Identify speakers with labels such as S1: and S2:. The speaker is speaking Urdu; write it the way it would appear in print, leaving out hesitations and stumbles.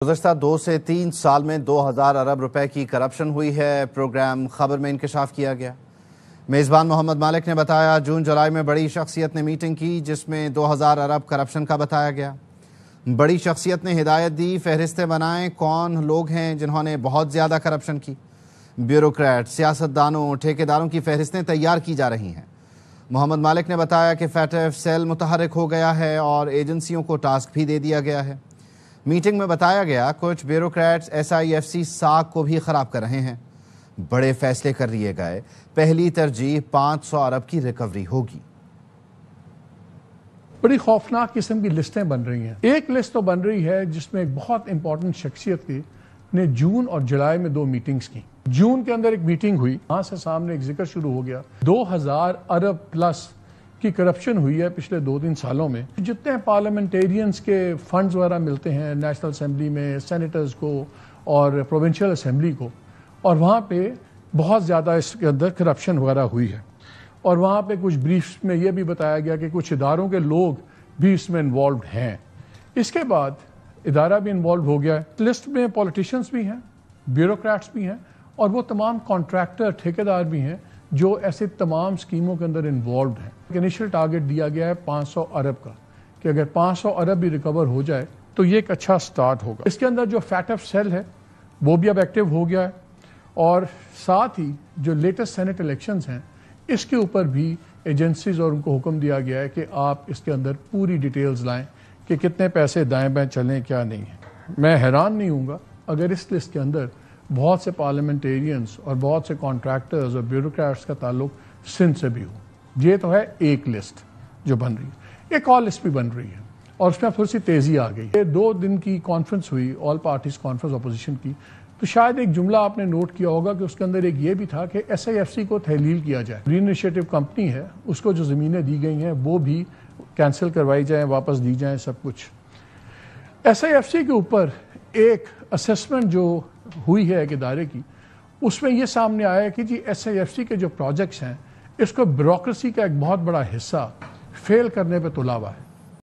S1: گزشتہ 2 سے 3 سال میں 2000 ارب روپے کی کرپشن ہوئی ہے۔ پروگرام خبر میں انکشاف کیا گیا۔ میزبان محمد مالک نے بتایا جون جولائی میں بڑی شخصیت نے میٹنگ کی جس میں 2000 ارب کرپشن کا بتایا گیا۔ بڑی شخصیت نے ہدایت دی فہرستیں بنائیں کون لوگ ہیں جنہوں نے بہت زیادہ کرپشن کی۔ بیوروکریٹ، سیاستدانوں، ٹھیکیداروں کی فہرستیں تیار کی جا رہی ہیں۔ محمد مالک نے بتایا کہ فیٹف سیل متحرک ہو گیا ہے اور ایجنسیوں کو ٹاسک بھی دے دیا گیا ہے۔ میٹنگ میں بتایا گیا کچھ بیوروکریٹس SIFC ساکھ کو بھی خراب کر رہے ہیں۔ بڑے فیصلے کر لیے گئے۔ پہلی ترجیح 500 ارب کی ریکوری ہوگی۔
S2: بڑی خوفناک قسم کی لسٹیں بن رہی ہیں۔ ایک لسٹ تو بن رہی ہے جس میں ایک بہت امپورٹنٹ شخصیت کی نے جون اور جولائی میں 2 میٹنگز کی۔ جون کے اندر ایک میٹنگ ہوئی، وہاں سے سامنے ایک ذکر شروع ہو گیا 2000 ارب پلس کی کرپشن ہوئی ہے پچھلے 2-3 سالوں میں۔ جتنے پارلیمنٹیرینز کے فنڈز وغیرہ ملتے ہیں نیشنل اسمبلی میں، سینیٹرز کو اور پروونشل اسمبلی کو، اور وہاں پہ بہت زیادہ اس کے اندر کرپشن وغیرہ ہوئی ہے۔ اور وہاں پہ کچھ بریفز میں یہ بھی بتایا گیا کہ کچھ اداروں کے لوگ بھی اس میں انوالوڈ ہیں۔ اس کے بعد ادارہ بھی انوالو ہو گیا ہے۔ لسٹ میں پولیٹیشینز بھی ہیں، بیوروکریٹس بھی ہیں، اور وہ تمام کانٹریکٹر، ٹھیکیدار بھی ہیں جو ایسے تمام سکیموں کے اندر انوالوڈ ہیں۔ انیشل ٹارگٹ دیا گیا ہے 500 ارب کا، کہ اگر 500 ارب بھی ریکور ہو جائے تو یہ ایک اچھا سٹارٹ ہوگا۔ اس کے اندر جو فیٹف سیل ہے وہ بھی اب ایکٹیو ہو گیا ہے، اور ساتھ ہی جو لیٹسٹ سینٹ الیکشنز ہیں اس کے اوپر بھی ایجنسیز اور ان کو حکم دیا گیا ہے کہ آپ اس کے اندر پوری ڈیٹیلز لائیں کہ کتنے پیسے دائیں بائیں چلیں کیا نہیں ہیں۔ میں حیران نہیں ہوں گا اگر اس لسٹ کے اندر بہت سے پارلیمنٹیرینز اور بہت سے کانٹریکٹرز اور بیوروکریٹس کا تعلق سندھ سے بھی ہو۔ یہ تو ہے ایک لسٹ جو بن رہی ہے۔ ایک اور لسٹ بھی بن رہی ہے اور اس میں تھوڑی سی تیزی آ گئی۔ یہ 2 دن کی کانفرنس ہوئی، آل پارٹیز کانفرنس اپوزیشن کی، تو شاید ایک جملہ آپ نے نوٹ کیا ہوگا کہ اس کے اندر ایک یہ بھی تھا کہ SIFC کو تحلیل کیا جائے۔ گرین انیشیٹو کمپنی ہے، اس کو جو زمینیں دی گئی ہیں وہ بھی کینسل کروائی جائیں، واپس دی جائیں، سب کچھ۔ SIFC کے اوپر ایک اسیسمنٹ جو ہوئی ہے ایک ادارے کی، اس میں یہ سامنے آیا کہ جی SIFC کے جو پروجیکٹس ہیں اس کو بیوروکریسی کا ایک بہت بڑا حصہ فیل کرنے پہ تلا ہوا ہے۔